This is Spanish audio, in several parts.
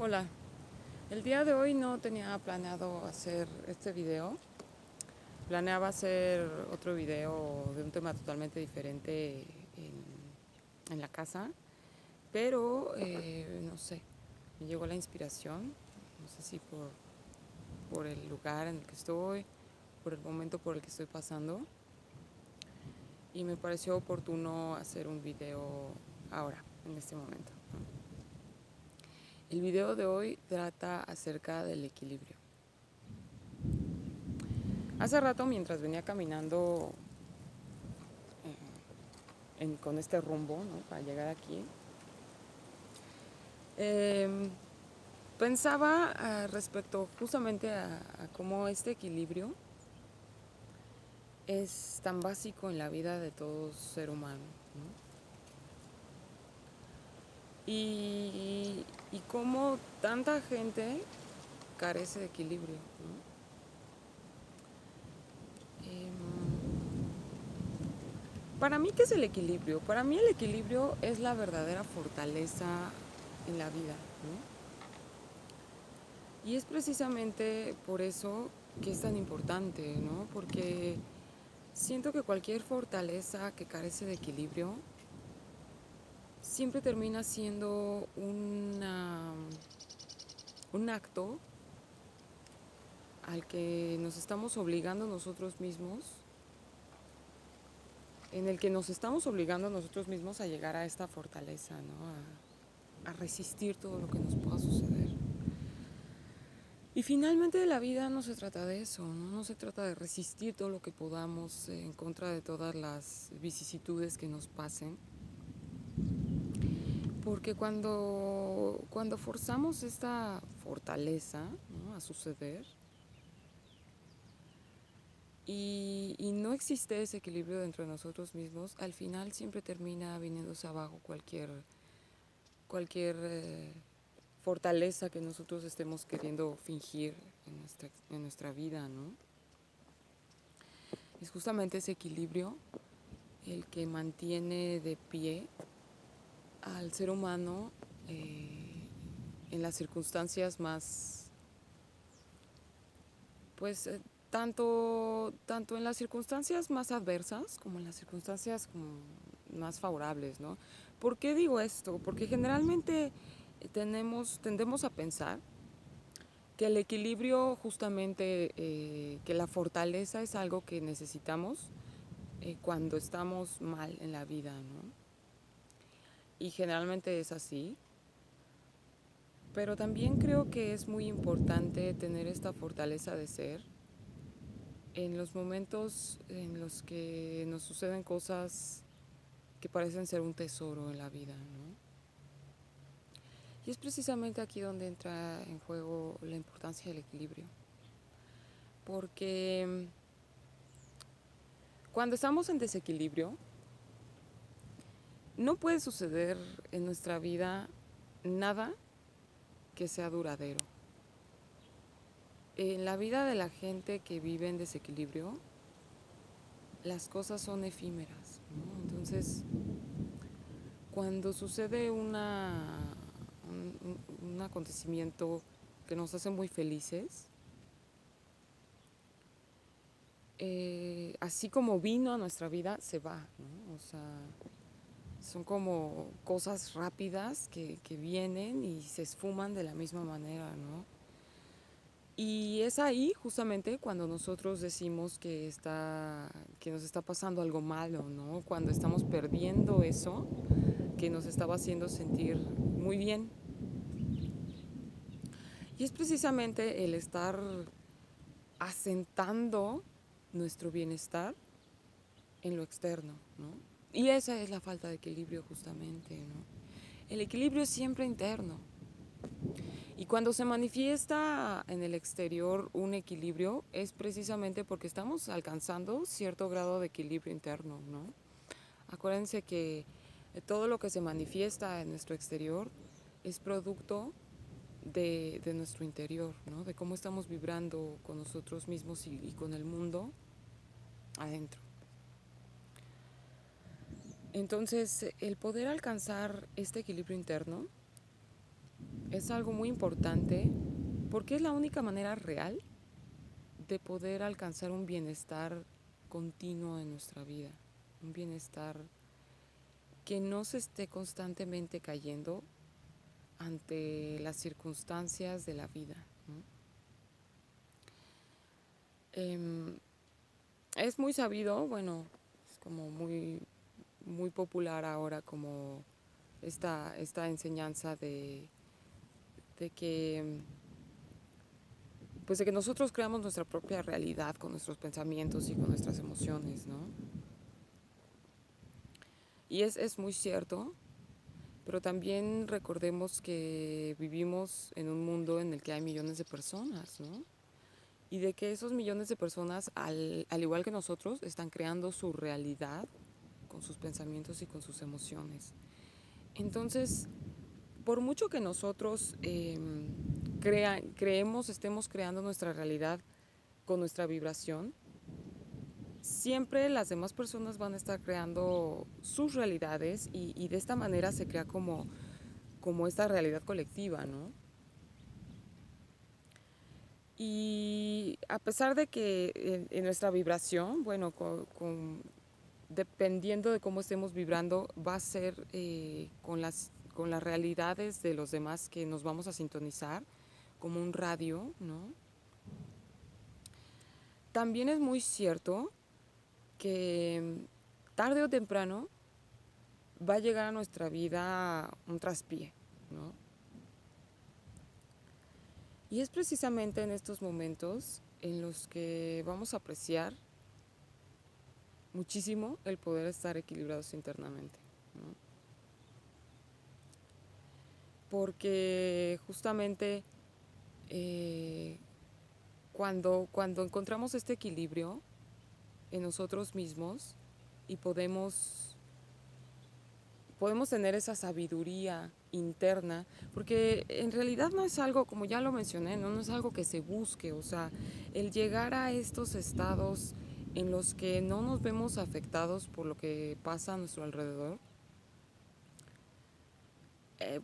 Hola, el día de hoy no tenía planeado hacer este video. Planeaba hacer otro video de un tema totalmente diferente en la casa, pero no sé, me llegó la inspiración, no sé si por el lugar en el que estoy, por el momento por el que estoy pasando, y me pareció oportuno hacer un video ahora, en este momento, ¿no? El video de hoy trata acerca del equilibrio. Hace rato, mientras venía caminando con este rumbo, ¿no?, para llegar aquí, eh, pensaba respecto justamente a cómo este equilibrio es tan básico en la vida de todo ser humano, ¿no? Y cómo tanta gente carece de equilibrio, ¿no? Para mí, ¿qué es el equilibrio? Para mí el equilibrio es la verdadera fortaleza en la vida, ¿no? Y es precisamente por eso que es tan importante, ¿no? Porque siento que cualquier fortaleza que carece de equilibrio siempre termina siendo un acto al que nos estamos obligando nosotros mismos, en el que nos estamos obligando nosotros mismos a llegar a esta fortaleza, ¿no? A resistir todo lo que nos pueda suceder. Y finalmente la vida no se trata de eso, ¿no? No se trata de resistir todo lo que podamos en contra de todas las vicisitudes que nos pasen. Porque cuando forzamos esta fortaleza, ¿no?, a suceder, y no existe ese equilibrio dentro de nosotros mismos, al final siempre termina viniéndose abajo cualquier fortaleza que nosotros estemos queriendo fingir en nuestra vida, ¿no? Es justamente ese equilibrio el que mantiene de pie al ser humano en las circunstancias más, pues, tanto en las circunstancias más adversas como en las circunstancias como más favorables, ¿no? ¿Por qué digo esto? Porque generalmente tendemos a pensar que el equilibrio justamente, que la fortaleza es algo que necesitamos cuando estamos mal en la vida, ¿no? Y generalmente es así, pero también creo que es muy importante tener esta fortaleza de ser en los momentos en los que nos suceden cosas que parecen ser un tesoro en la vida, ¿no? Y es precisamente aquí donde entra en juego la importancia del equilibrio, porque cuando estamos en desequilibrio, no puede suceder en nuestra vida nada que sea duradero. En la vida de la gente que vive en desequilibrio, las cosas son efímeras, ¿no? Entonces, cuando sucede un acontecimiento que nos hace muy felices, así como vino a nuestra vida, se va, ¿no? O sea, son como cosas rápidas que vienen y se esfuman de la misma manera, ¿no? Y es ahí justamente cuando nosotros decimos que nos está pasando algo malo, ¿no? Cuando estamos perdiendo eso que nos estaba haciendo sentir muy bien. Y es precisamente el estar asentando nuestro bienestar en lo externo, ¿no? Y esa es la falta de equilibrio justamente, ¿no? El equilibrio es siempre interno. Y cuando se manifiesta en el exterior un equilibrio es precisamente porque estamos alcanzando cierto grado de equilibrio interno, ¿no? Acuérdense que todo lo que se manifiesta en nuestro exterior es producto de nuestro interior, ¿no? De cómo estamos vibrando con nosotros mismos y con el mundo adentro. Entonces, el poder alcanzar este equilibrio interno es algo muy importante porque es la única manera real de poder alcanzar un bienestar continuo en nuestra vida, un bienestar que no se esté constantemente cayendo ante las circunstancias de la vida, ¿no? Em, es muy sabido, bueno, es como muy popular ahora como esta enseñanza de que pues de que nosotros creamos nuestra propia realidad con nuestros pensamientos y con nuestras emociones, ¿no? Y es muy cierto, pero también recordemos que vivimos en un mundo en el que hay millones de personas, ¿no? Y de que esos millones de personas, al igual que nosotros, están creando su realidad con sus pensamientos y con sus emociones. Entonces, por mucho que nosotros estemos creando nuestra realidad con nuestra vibración, siempre las demás personas van a estar creando sus realidades y de esta manera se crea como esta realidad colectiva, ¿no? Y a pesar de que en nuestra vibración, bueno, dependiendo de cómo estemos vibrando, va a ser con las realidades de los demás que nos vamos a sintonizar, como un radio, ¿no? También es muy cierto que tarde o temprano va a llegar a nuestra vida un traspié, ¿no? Y es precisamente en estos momentos en los que vamos a apreciar muchísimo el poder estar equilibrados internamente, ¿no? Porque justamente eh, cuando encontramos este equilibrio en nosotros mismos y podemos tener esa sabiduría interna, porque en realidad no es algo, como ya lo mencioné, no es algo que se busque, o sea, el llegar a estos estados en los que no nos vemos afectados por lo que pasa a nuestro alrededor,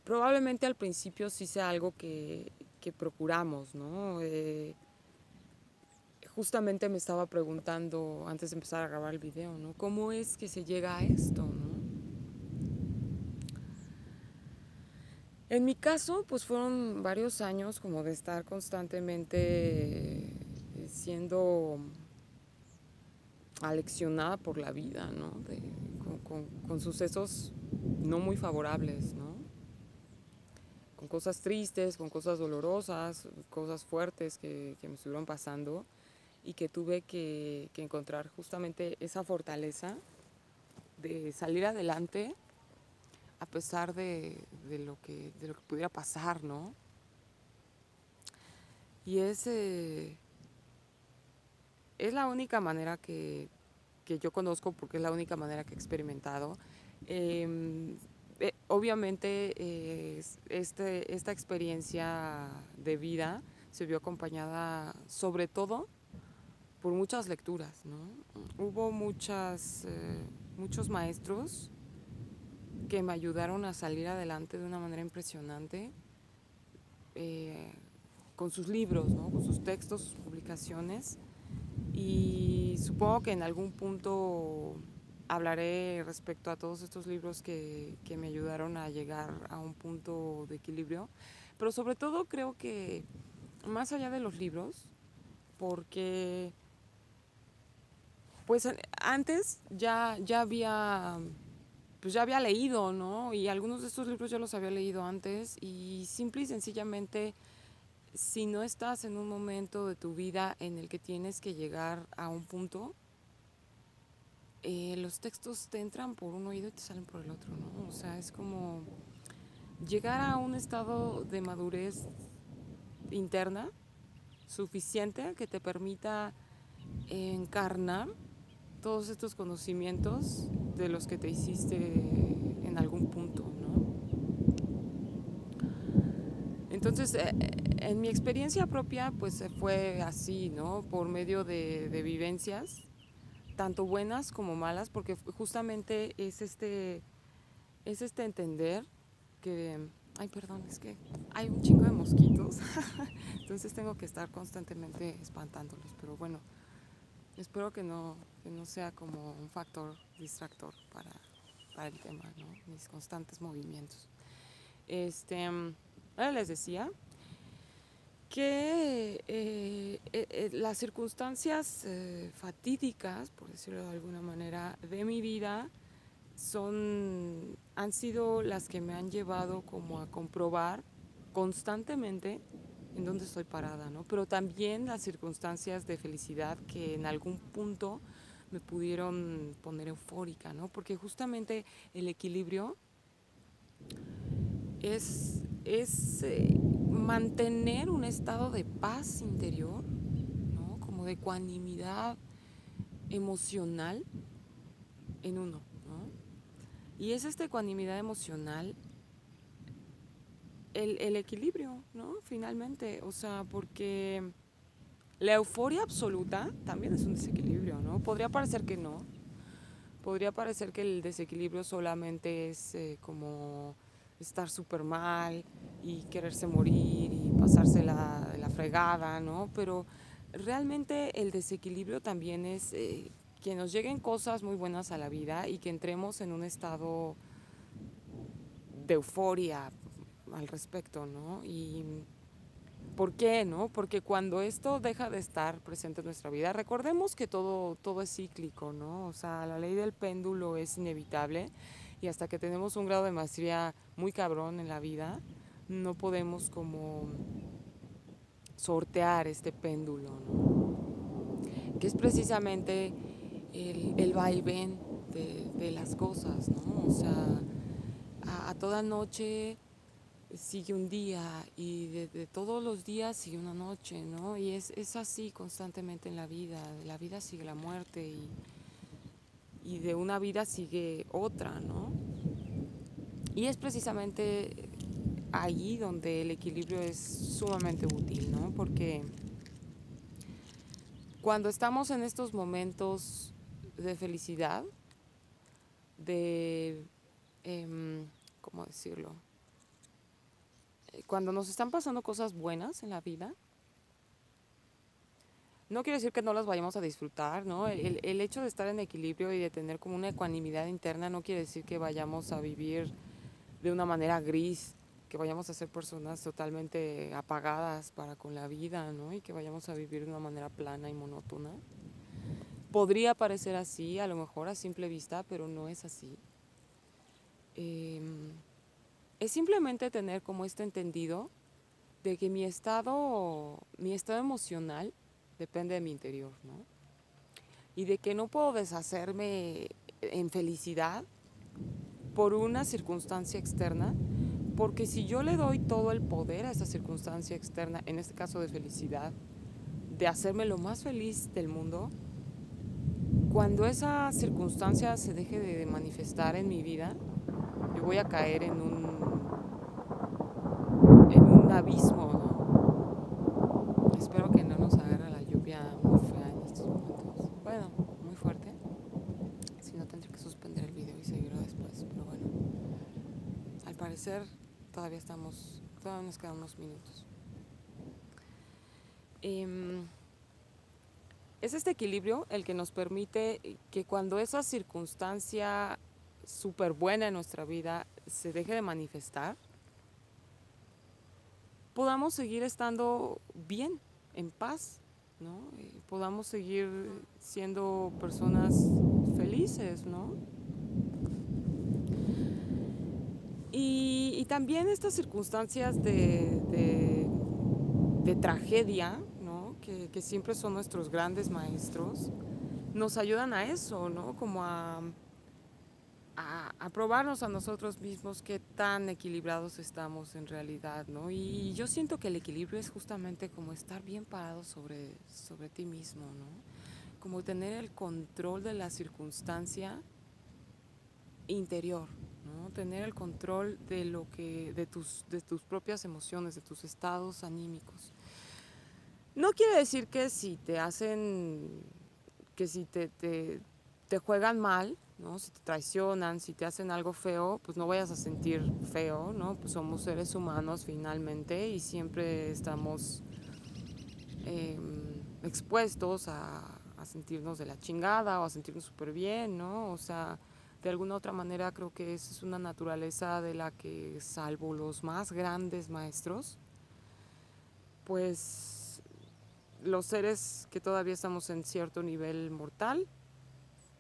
probablemente al principio sí sea algo que procuramos, ¿no? Justamente me estaba preguntando antes de empezar a grabar el video, ¿no? ¿Cómo es que se llega a esto, no? En mi caso, pues fueron varios años como de estar constantemente siendo aleccionada por la vida, ¿no? Con sucesos no muy favorables, ¿no? Con cosas tristes, con cosas dolorosas, cosas fuertes que me estuvieron pasando y que tuve que encontrar justamente esa fortaleza de salir adelante a pesar de lo que pudiera pasar, ¿no? Y es la única manera que yo conozco, porque es la única manera que he experimentado. Eh, Obviamente esta experiencia de vida se vio acompañada sobre todo por muchas lecturas, ¿no? Hubo muchos maestros que me ayudaron a salir adelante de una manera impresionante eh, con sus libros, ¿no? Con sus textos, sus publicaciones. Y supongo que en algún punto hablaré respecto a todos estos libros que me ayudaron a llegar a un punto de equilibrio. Pero sobre todo creo que más allá de los libros, porque pues antes ya había leído, ¿no? Y algunos de estos libros ya los había leído antes y simple y sencillamente si no estás en un momento de tu vida en el que tienes que llegar a un punto, los textos te entran por un oído y te salen por el otro, ¿no? O sea, es como llegar a un estado de madurez interna suficiente que te permita encarnar todos estos conocimientos de los que te hiciste en algún punto, ¿no? Entonces, en mi experiencia propia, pues fue así, ¿no? Por medio de vivencias, tanto buenas como malas, porque justamente es este entender que Ay, perdón, es que hay un chingo de mosquitos, entonces tengo que estar constantemente espantándolos, pero bueno, espero que no sea como un factor distractor para el tema, ¿no? Mis constantes movimientos. Ahora les decía que las circunstancias fatídicas, por decirlo de alguna manera, de mi vida han sido las que me han llevado como a comprobar constantemente en dónde estoy parada, ¿no? Pero también las circunstancias de felicidad que en algún punto me pudieron poner eufórica, ¿no? Porque justamente el equilibrio es mantener un estado de paz interior, ¿no? Como de ecuanimidad emocional en uno, ¿no? Y es esta ecuanimidad emocional el equilibrio, ¿no? Finalmente, o sea, porque la euforia absoluta también es un desequilibrio, ¿no? Podría parecer que no, podría parecer que el desequilibrio solamente es como estar súper mal y quererse morir y pasarse la fregada, ¿no? Pero realmente el desequilibrio también es que nos lleguen cosas muy buenas a la vida y que entremos en un estado de euforia al respecto, ¿no? Y ¿por qué, no? Porque cuando esto deja de estar presente en nuestra vida, recordemos que todo es cíclico, ¿no? O sea, la ley del péndulo es inevitable y hasta que tenemos un grado de maestría muy cabrón en la vida, no podemos como sortear este péndulo, ¿no? Que es precisamente el vaivén de las cosas, ¿no? O sea, a toda noche sigue un día y de todos los días sigue una noche, ¿no? Y es así constantemente en la vida sigue la muerte y de una vida sigue otra, ¿no? Y es precisamente ahí donde el equilibrio es sumamente útil, ¿no? Porque cuando estamos en estos momentos de felicidad, de, ¿cómo decirlo? Cuando nos están pasando cosas buenas en la vida, no quiere decir que no las vayamos a disfrutar, ¿no? El hecho de estar en equilibrio y de tener como una ecuanimidad interna no quiere decir que vayamos a vivir de una manera gris, que vayamos a ser personas totalmente apagadas para con la vida, ¿no? Y que vayamos a vivir de una manera plana y monótona. Podría parecer así, a lo mejor a simple vista, pero no es así. Es simplemente tener como este entendido de que mi estado emocional depende de mi interior, ¿no? Y de que no puedo deshacerme en felicidad por una circunstancia externa, porque si yo le doy todo el poder a esa circunstancia externa, en este caso de felicidad, de hacerme lo más feliz del mundo, cuando esa circunstancia se deje de manifestar en mi vida, yo voy a caer en un abismo, ¿no? Espero que no nos agarre la lluvia muy fea en estos momentos. Bueno, muy fuerte. Si no, tendré que suspender el video y seguirlo después. Pero bueno, al parecer todavía nos quedan unos minutos. Es este equilibrio el que nos permite que cuando esa circunstancia súper buena en nuestra vida se deje de manifestar, podamos seguir estando bien, en paz, ¿no? Podamos seguir siendo personas felices, ¿no? Y también estas circunstancias de tragedia, ¿no? Que siempre son nuestros grandes maestros, nos ayudan a eso, ¿no? Como a probarnos a nosotros mismos qué tan equilibrados estamos en realidad, ¿no? Y yo siento que el equilibrio es justamente como estar bien parado sobre ti mismo, ¿no? Como tener el control de la circunstancia interior, ¿no? Tener el control de tus propias emociones, de tus estados anímicos. No quiere decir que si te hacen, que si te te juegan mal, ¿no? Si te traicionan, si te hacen algo feo, pues no vayas a sentir feo, ¿no? Pues somos seres humanos finalmente y siempre estamos expuestos a sentirnos de la chingada o a sentirnos súper bien, ¿no? O sea, de alguna otra manera creo que esa es una naturaleza de la que, salvo los más grandes maestros, pues los seres que todavía estamos en cierto nivel mortal,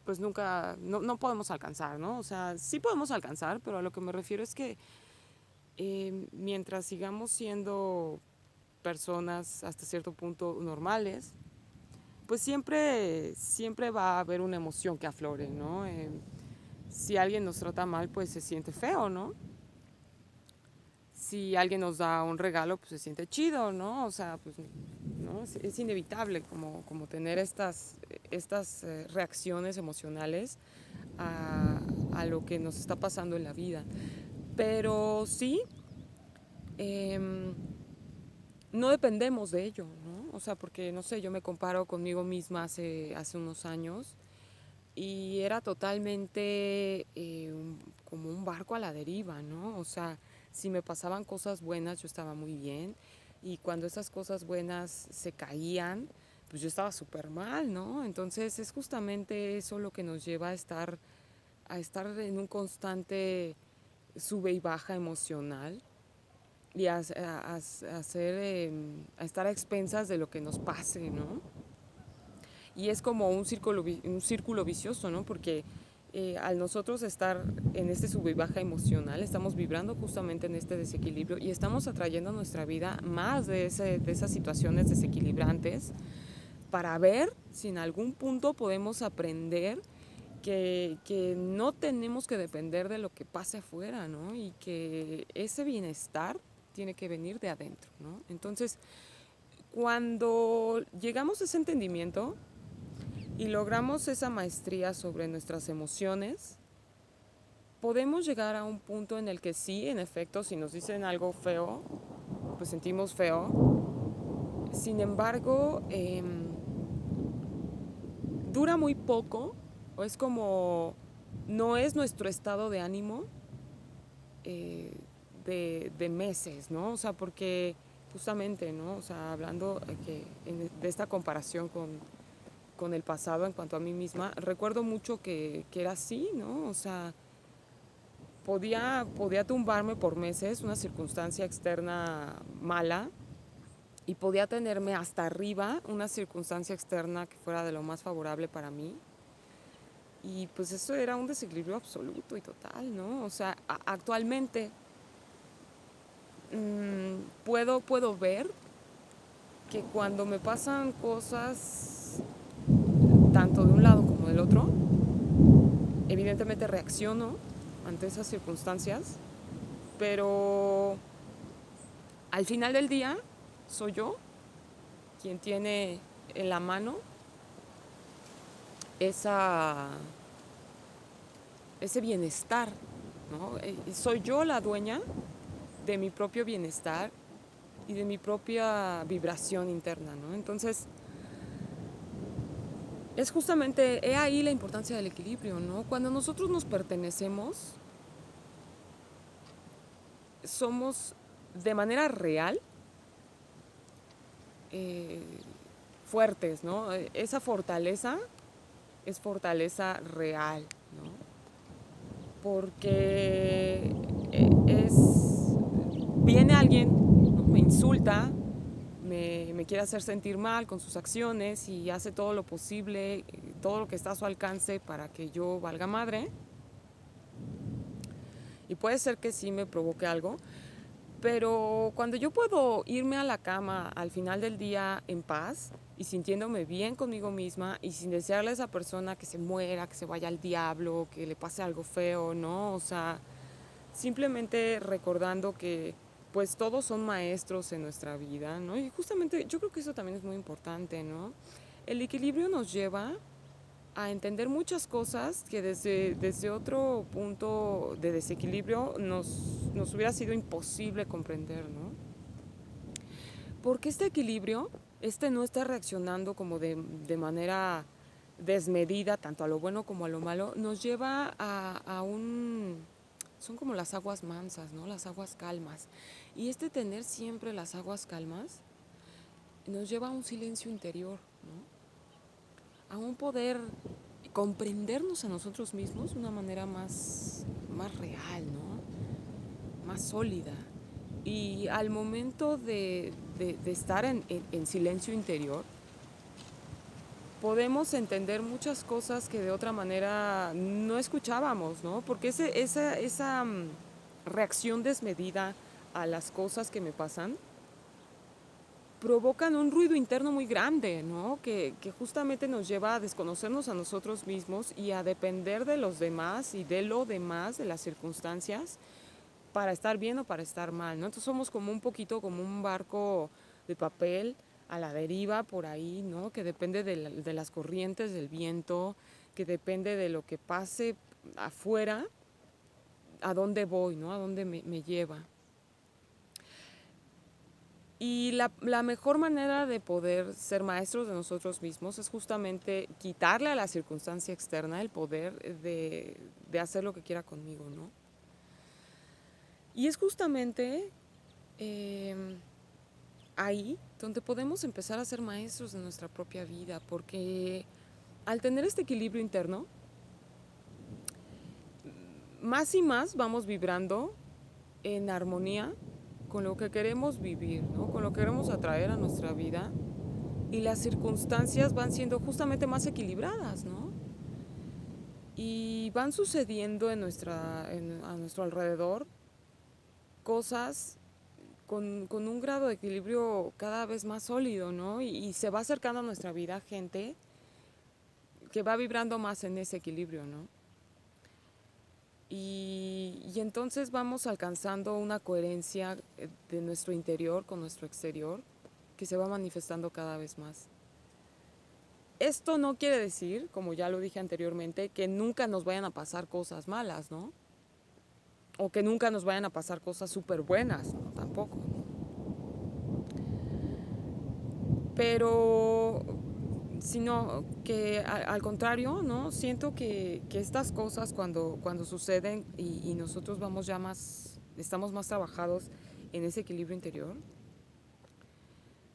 pues nunca, no podemos alcanzar, ¿no? O sea, sí podemos alcanzar, pero a lo que me refiero es que mientras sigamos siendo personas hasta cierto punto normales, pues siempre va a haber una emoción que aflore, ¿no? Si alguien nos trata mal, pues se siente feo, ¿no? Si alguien nos da un regalo, pues se siente chido, ¿no? O sea, pues ¿no? Es inevitable como tener estas reacciones emocionales a, a lo que nos está pasando en la vida. Pero sí, em, no dependemos de ello, ¿no? O sea, porque, no sé, yo me comparo conmigo misma hace unos años y era totalmente como un barco a la deriva, ¿no? O sea, si me pasaban cosas buenas, yo estaba muy bien, y cuando esas cosas buenas se caían, pues yo estaba súper mal, ¿no? Entonces es justamente eso lo que nos lleva a estar en un constante sube y baja emocional y a estar a expensas de lo que nos pase, ¿no? Y es como un círculo vicioso, ¿no? Porque al nosotros estar en este sub y baja emocional, estamos vibrando justamente en este desequilibrio y estamos atrayendo a nuestra vida más de esas situaciones desequilibrantes para ver si en algún punto podemos aprender que no tenemos que depender de lo que pase afuera, ¿no? Y que ese bienestar tiene que venir de adentro, ¿no? Entonces, cuando llegamos a ese entendimiento, y logramos esa maestría sobre nuestras emociones, podemos llegar a un punto en el que sí, en efecto, si nos dicen algo feo, pues sentimos feo. Sin embargo, dura muy poco, o es como, no es nuestro estado de ánimo eh, de meses, ¿no? O sea, porque justamente, ¿no? O sea, hablando de esta comparación con el pasado en cuanto a mí misma, recuerdo mucho que era así, ¿no? O sea, podía tumbarme por meses una circunstancia externa mala y podía tenerme hasta arriba una circunstancia externa que fuera de lo más favorable para mí. Y pues eso era un desequilibrio absoluto y total, ¿no? O sea, actualmente puedo ver que cuando me pasan cosas tanto de un lado como del otro, evidentemente reacciono ante esas circunstancias, pero al final del día soy yo quien tiene en la mano esa, ese bienestar, ¿no? Soy yo la dueña de mi propio bienestar y de mi propia vibración interna, ¿no? Entonces, es justamente, he ahí la importancia del equilibrio, ¿no? Cuando nosotros nos pertenecemos, somos de manera real eh, fuertes, ¿no? Esa fortaleza es fortaleza real, ¿no? Porque es, viene alguien, ¿no? Me insulta, me quiere hacer sentir mal con sus acciones y hace todo lo posible, todo lo que está a su alcance para que yo valga madre. Y puede ser que sí me provoque algo, pero cuando yo puedo irme a la cama al final del día en paz y sintiéndome bien conmigo misma y sin desearle a esa persona que se muera, que se vaya al diablo, que le pase algo feo, ¿no? O sea, simplemente recordando que pues todos son maestros en nuestra vida, ¿no? Y justamente yo creo que eso también es muy importante, ¿no? El equilibrio nos lleva a entender muchas cosas que desde otro punto de desequilibrio nos hubiera sido imposible comprender, ¿no? Porque este equilibrio, no está reaccionando como de manera desmedida, tanto a lo bueno como a lo malo, nos lleva a un... Son como las aguas mansas, ¿no? Las aguas calmas. Y este tener siempre las aguas calmas nos lleva a un silencio interior, ¿no? A un poder comprendernos a nosotros mismos de una manera más real, ¿no? Más sólida. Y al momento de estar en silencio interior, podemos entender muchas cosas que de otra manera no escuchábamos, ¿no? Porque esa reacción desmedida a las cosas que me pasan provocan un ruido interno muy grande, ¿no? Que justamente nos lleva a desconocernos a nosotros mismos y a depender de los demás y de lo demás, de las circunstancias, para estar bien o para estar mal, ¿no? Entonces somos como un poquito como un barco de papel a la deriva por ahí, ¿no? Que depende de las corrientes del viento, que depende de lo que pase afuera, a dónde voy, ¿no? A dónde me lleva. Y la mejor manera de poder ser maestros de nosotros mismos es justamente quitarle a la circunstancia externa el poder de hacer lo que quiera conmigo, ¿no? Y es justamente eh, ahí donde podemos empezar a ser maestros de nuestra propia vida, porque al tener este equilibrio interno, más y más vamos vibrando en armonía con lo que queremos vivir, ¿no? Con lo que queremos atraer a nuestra vida, y las circunstancias van siendo justamente más equilibradas, ¿no? Y van sucediendo a nuestro alrededor cosas con un grado de equilibrio cada vez más sólido, ¿no? Y se va acercando a nuestra vida gente que va vibrando más en ese equilibrio, ¿no? Y entonces vamos alcanzando una coherencia de nuestro interior con nuestro exterior que se va manifestando cada vez más. Esto no quiere decir, como ya lo dije anteriormente, que nunca nos vayan a pasar cosas malas, ¿no? O que nunca nos vayan a pasar cosas súper buenas, ¿no? Tampoco. Pero, sino que al contrario, ¿no? Siento que estas cosas cuando suceden y nosotros vamos ya más, estamos más trabajados en ese equilibrio interior,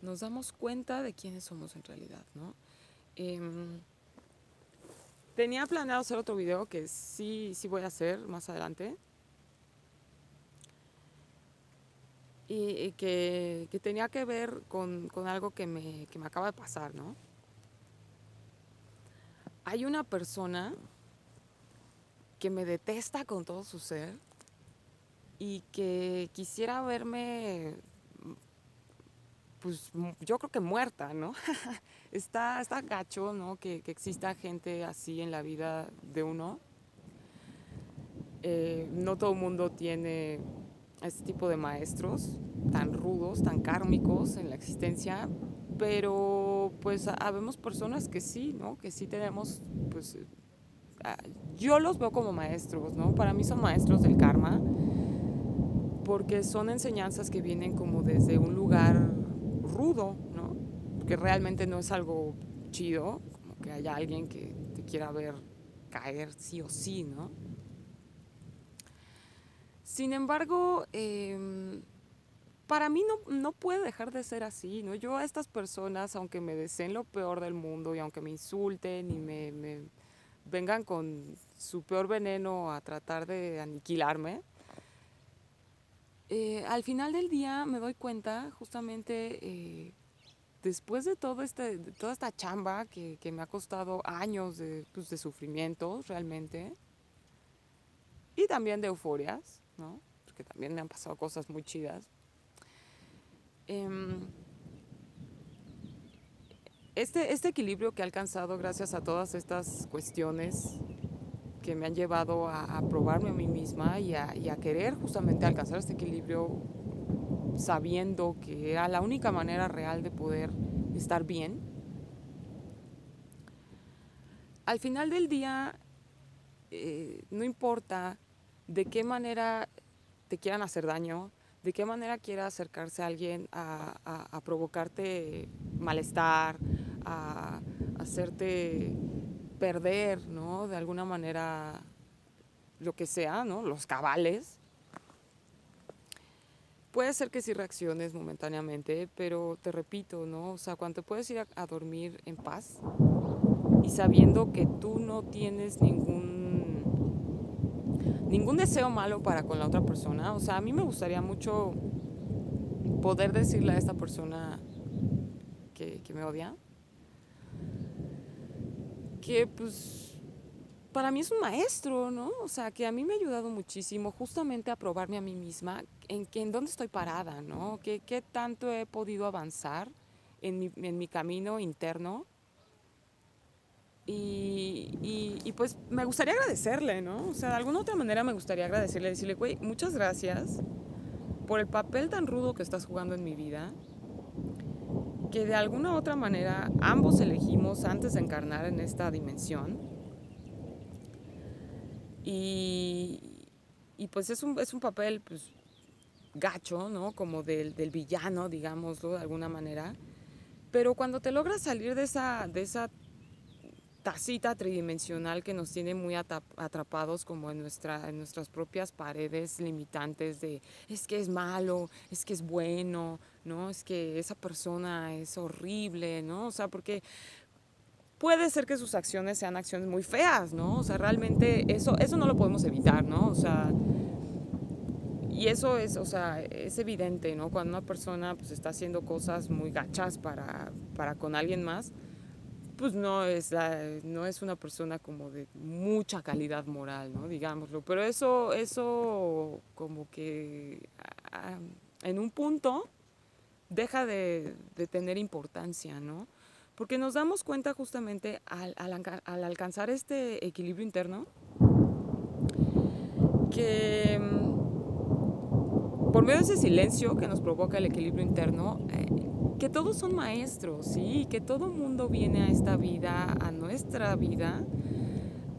nos damos cuenta de quiénes somos en realidad, ¿no? Tenía planeado hacer otro video que sí voy a hacer más adelante. Y que tenía que ver con algo que me acaba de pasar, ¿no? Hay una persona que me detesta con todo su ser y que quisiera verme, pues yo creo que muerta, ¿no? Está gacho, ¿no? Que exista gente así en la vida de uno. No todo el mundo tiene este tipo de maestros tan rudos, tan kármicos en la existencia, pero pues habemos personas que sí, ¿no? Que sí tenemos, pues yo los veo como maestros, ¿no? Para mí son maestros del karma, porque son enseñanzas que vienen como desde un lugar rudo, ¿no? Que realmente no es algo chido, como que haya alguien que te quiera ver caer sí o sí, ¿no? Sin embargo, para mí no puede dejar de ser así, ¿no? Yo a estas personas, aunque me deseen lo peor del mundo y aunque me insulten y me vengan con su peor veneno a tratar de aniquilarme, al final del día me doy cuenta, justamente después de de toda esta chamba que me ha costado años pues, de sufrimientos realmente, y también de euforias, ¿no? Porque también me han pasado cosas muy chidas. Em, este equilibrio que he alcanzado gracias a todas estas cuestiones que me han llevado a probarme a mí misma y a querer justamente alcanzar este equilibrio sabiendo que era la única manera real de poder estar bien, al final del día no importa de qué manera te quieran hacer daño, de qué manera quiera acercarse a alguien a provocarte malestar, a, hacerte perder, ¿no? De alguna manera lo que sea, ¿no? Los cabales. Puede ser que sí reacciones momentáneamente, pero te repito, ¿no? O sea, cuando te puedes ir a dormir en paz y sabiendo que tú no tienes ningún deseo malo para con la otra persona. O sea, a mí me gustaría mucho poder decirle a esta persona que me odia, que pues para mí es un maestro, ¿no? O sea, que a mí me ha ayudado muchísimo justamente a probarme a mí misma en dónde estoy parada, ¿no? ¿Qué tanto he podido avanzar en mi camino interno? Y pues me gustaría agradecerle, ¿no? O sea, de alguna otra manera me gustaría agradecerle, decirle, güey, muchas gracias por el papel tan rudo que estás jugando en mi vida, que de alguna otra manera ambos elegimos antes de encarnar en esta dimensión. Y, y pues es un papel pues, gacho, ¿no? Como del villano, digámoslo de alguna manera. Pero cuando te logras salir de esa tacita tridimensional que nos tiene muy atrapados como en nuestras propias paredes limitantes de es que es malo, es que es bueno, ¿no? Es que esa persona es horrible, ¿no? O sea, porque puede ser que sus acciones sean acciones muy feas, ¿no? O sea, realmente eso no lo podemos evitar, ¿no? O sea, y eso es, o sea, es evidente, ¿no? Cuando una persona pues está haciendo cosas muy gachas para con alguien más, pues no es una persona como de mucha calidad moral, ¿no? Digámoslo. Pero eso como que en un punto deja de tener importancia, ¿no? Porque nos damos cuenta justamente al alcanzar este equilibrio interno que por medio de ese silencio que nos provoca el equilibrio interno, que todos son maestros, ¿sí? Que todo mundo viene a esta vida, a nuestra vida,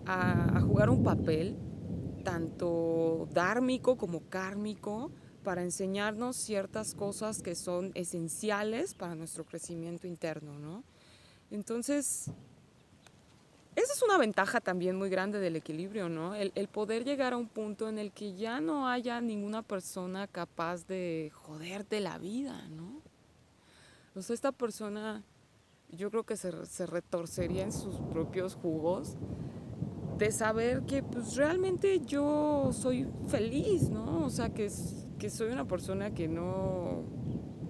a jugar un papel, tanto dármico como kármico, para enseñarnos ciertas cosas que son esenciales para nuestro crecimiento interno, ¿no? Entonces, esa es una ventaja también muy grande del equilibrio, ¿no? El poder llegar a un punto en el que ya no haya ninguna persona capaz de joderte la vida, ¿no? O sea, esta persona yo creo que se retorcería en sus propios jugos de saber que pues realmente yo soy feliz, ¿no? O sea, que soy una persona que no,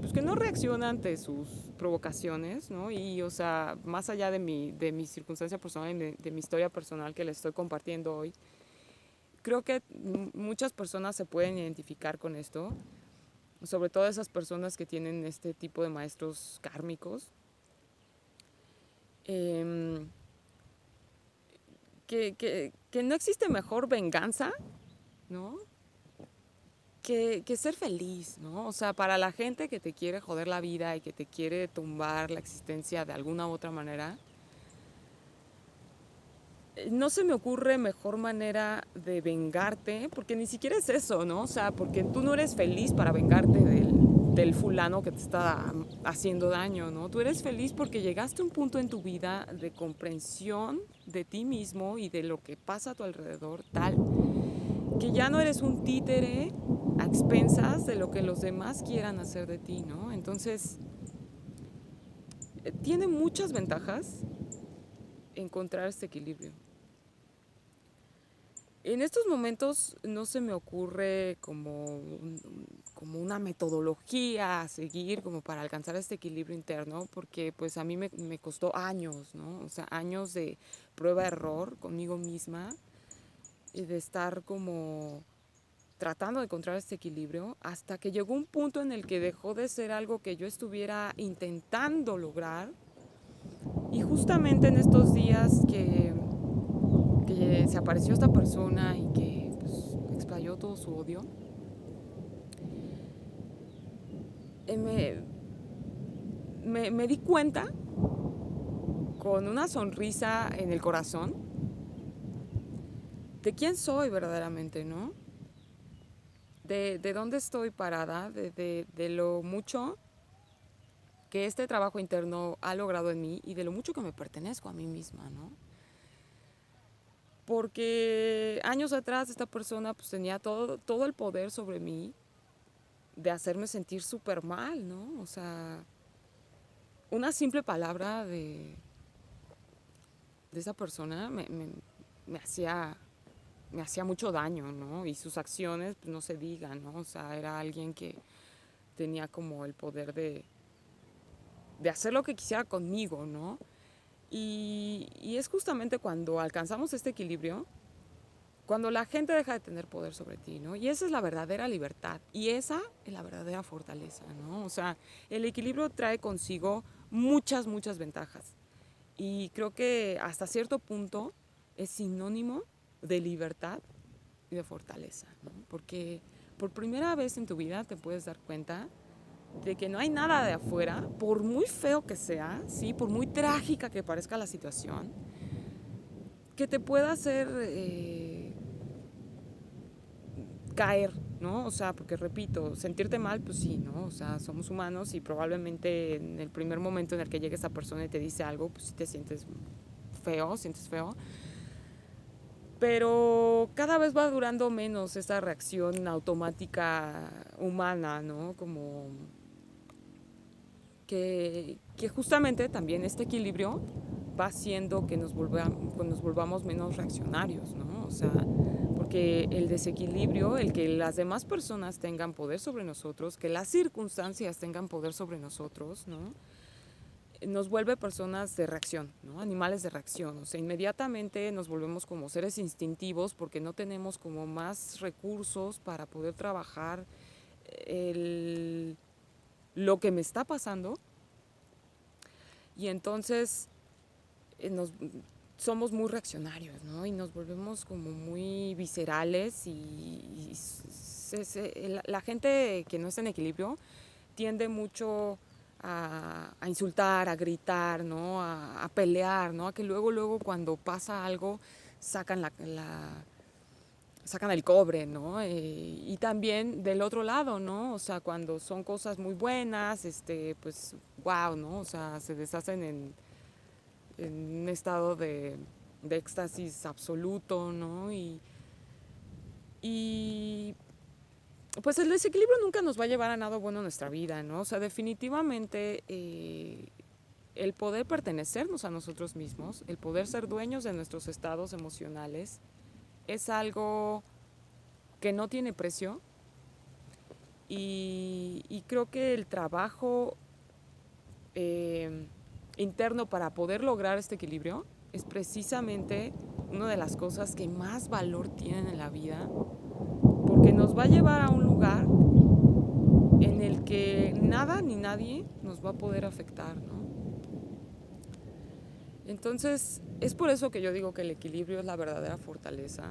pues que no reacciona ante sus provocaciones, ¿no? Y, o sea, más allá de mi circunstancia personal y de mi historia personal que les estoy compartiendo hoy, creo que muchas personas se pueden identificar con esto, sobre todo esas personas que tienen este tipo de maestros kármicos. Eh, que no existe mejor venganza, ¿no? Que ser feliz, ¿no? O sea, para la gente que te quiere joder la vida y que te quiere tumbar la existencia de alguna u otra manera, no se me ocurre mejor manera de vengarte, porque ni siquiera es eso, ¿no? O sea, porque tú no eres feliz para vengarte del fulano que te está haciendo daño, ¿no? Tú eres feliz porque llegaste a un punto en tu vida de comprensión de ti mismo y de lo que pasa a tu alrededor, tal, que ya no eres un títere a expensas de lo que los demás quieran hacer de ti, ¿no? Entonces, tiene muchas ventajas encontrar este equilibrio. En estos momentos no se me ocurre como una metodología a seguir como para alcanzar este equilibrio interno, porque pues a mí me costó años, ¿no? O sea, años de prueba-error conmigo misma y de estar como tratando de encontrar este equilibrio hasta que llegó un punto en el que dejó de ser algo que yo estuviera intentando lograr. Y justamente en estos días que se apareció esta persona y que pues, explayó todo su odio, eh, me di cuenta con una sonrisa en el corazón de quién soy verdaderamente, ¿no? De dónde estoy parada, de lo mucho que este trabajo interno ha logrado en mí y de lo mucho que me pertenezco a mí misma, ¿no? Porque años atrás esta persona pues tenía todo el poder sobre mí de hacerme sentir súper mal, ¿no? O sea, una simple palabra de esa persona me hacía mucho daño, ¿no? Y sus acciones, pues no se digan, ¿no? O sea, era alguien que tenía como el poder de hacer lo que quisiera conmigo, ¿no? Y es justamente cuando alcanzamos este equilibrio, cuando la gente deja de tener poder sobre ti, ¿no? Y esa es la verdadera libertad y esa es la verdadera fortaleza, ¿no? O sea, el equilibrio trae consigo muchas ventajas. Y creo que hasta cierto punto es sinónimo de libertad y de fortaleza, ¿no? Porque por primera vez en tu vida te puedes dar cuenta de que no hay nada de afuera, por muy feo que sea, ¿sí? Por muy trágica que parezca la situación, que te pueda hacer caer, ¿no? O sea, porque repito, sentirte mal, pues sí, ¿no? O sea, somos humanos y probablemente en el primer momento en el que llegue esa persona y te dice algo, pues sí te sientes feo. Pero cada vez va durando menos esa reacción automática humana, ¿no? Como que justamente también este equilibrio va haciendo que nos volvamos menos reaccionarios, ¿no? O sea, porque el desequilibrio, el que las demás personas tengan poder sobre nosotros, que las circunstancias tengan poder sobre nosotros, ¿no? Nos vuelve personas de reacción, ¿no? Animales de reacción. O sea, inmediatamente nos volvemos como seres instintivos porque no tenemos como más recursos para poder trabajar lo que me está pasando. Y entonces nos somos muy reaccionarios, ¿no? Y nos volvemos como muy viscerales y la gente que no está en equilibrio tiende mucho a insultar, a gritar, ¿no? A pelear, ¿no? A que luego cuando pasa algo sacan sacan el cobre, ¿no? Y también del otro lado, ¿no? O sea, cuando son cosas muy buenas, pues, wow, ¿no? O sea, se deshacen en un estado de éxtasis absoluto, ¿no? Y pues el desequilibrio nunca nos va a llevar a nada bueno en nuestra vida, ¿no? O sea, definitivamente el poder pertenecernos a nosotros mismos, el poder ser dueños de nuestros estados emocionales, es algo que no tiene precio y creo que el trabajo interno para poder lograr este equilibrio es precisamente una de las cosas que más valor tienen en la vida, porque nos va a llevar a un lugar en el que nada ni nadie nos va a poder afectar, ¿no? Entonces, es por eso que yo digo que el equilibrio es la verdadera fortaleza